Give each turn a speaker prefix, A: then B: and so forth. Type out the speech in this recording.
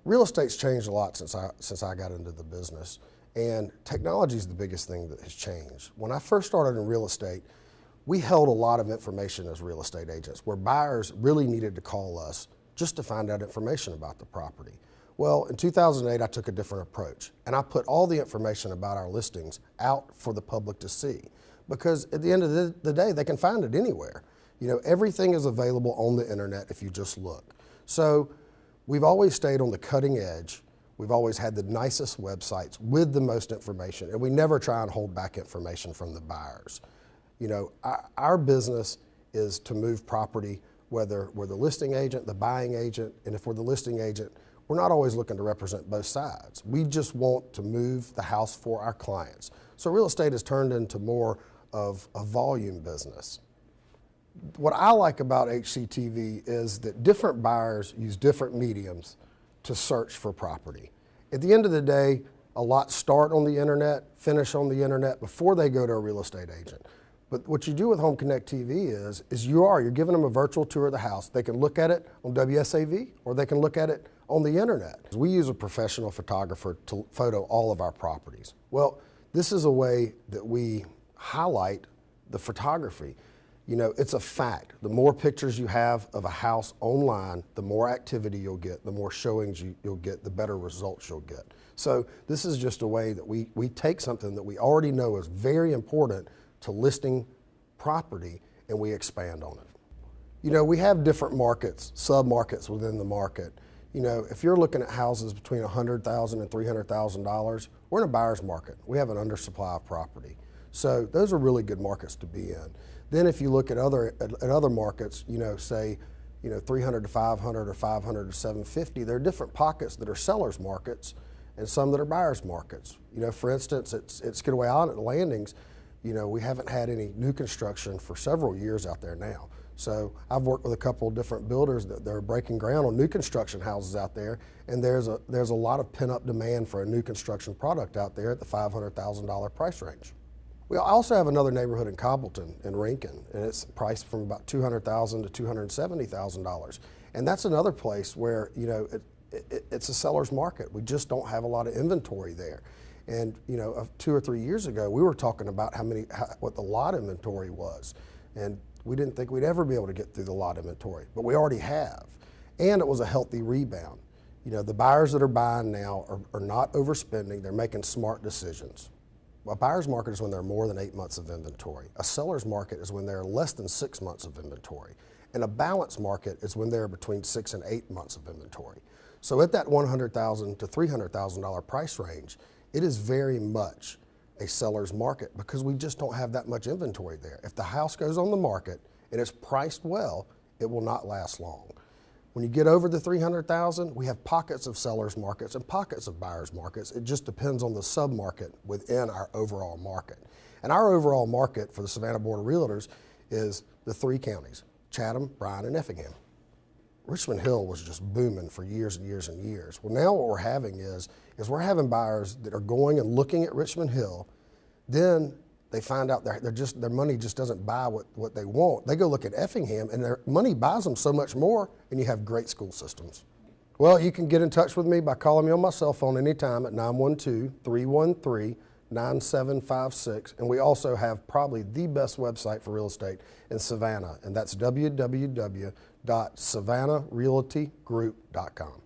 A: Real estate's changed a lot since I got into the business, and technology is the biggest thing that has changed. When I first started in real estate, we held a lot of information as real estate agents, where buyers really needed to call us just to find out information about the property. Well, in 2008, I took a different approach, and I put all the information about our listings out for the public to see, because at the end of the day, they can find it anywhere. You know, everything is available on the internet if you just look. So we've always stayed on the cutting edge. We've always had the nicest websites with the most information, and we never try and hold back information from the buyers. You know, our business is to move property, whether we're the listing agent, the buying agent, and if we're the listing agent, we're not always looking to represent both sides. We just want to move the house for our clients. So real estate has turned into more of a volume business. What I like about HCTV is that different buyers use different mediums to search for property. At the end of the day, a lot start on the internet, finish on the internet before they go to a real estate agent. But what you do with Home Connect TV is you're giving them a virtual tour of the house. They can look at it on WSAV or they can look at it on the internet. We use a professional photographer to photo all of our properties. Well, this is a way that we highlight the photography. You know, it's a fact. The more pictures you have of a house online, the more activity you'll get, the more showings you'll get, the better results you'll get. So this is just a way that we take something that we already know is very important to listing property, and we expand on it. You know, we have different markets, sub-markets within the market. You know, if you're looking at houses between $100,000 and $300,000, we're in a buyer's market. We have an undersupply of property. So those are really good markets to be in. Then if you look at other markets, you know, say, you know, 300 to 500 or 500 to 750, there are different pockets that are sellers markets and some that are buyers markets. You know, for instance, at Skidaway Island at the Landings, you know, we haven't had any new construction for several years out there now. So I've worked with a couple of different builders that they're breaking ground on new construction houses out there, and there's a lot of pent-up demand for a new construction product out there at the $500,000 price range. We also have another neighborhood in Cobbleton in Rankin, and it's priced from about $200,000 to $270,000. And that's another place where, you know, it's a seller's market. We just don't have a lot of inventory there. And, you know, 2 or 3 years ago, we were talking about what the lot inventory was. And we didn't think we'd ever be able to get through the lot inventory, but we already have. And it was a healthy rebound. You know, the buyers that are buying now are not overspending, they're making smart decisions. A buyer's market is when there are more than 8 months of inventory. A seller's market is when there are less than 6 months of inventory. And a balanced market is when there are between 6 and 8 months of inventory. So at that $100,000 to $300,000 price range, it is very much a seller's market because we just don't have that much inventory there. If the house goes on the market and it's priced well, it will not last long. When you get over the $300,000, we have pockets of sellers markets and pockets of buyers markets. It just depends on the sub-market within our overall market. And our overall market for the Savannah Board of Realtors is the 3 counties, Chatham, Bryan, and Effingham. Richmond Hill was just booming for years and years and years. Well, now what we're having is we're having buyers that are going and looking at Richmond Hill, then they find out their money just doesn't buy what they want. They go look at Effingham and their money buys them so much more, and you have great school systems. Well, you can get in touch with me by calling me on my cell phone anytime at 912-313-9756. And we also have probably the best website for real estate in Savannah, and that's www.savannahrealtygroup.com.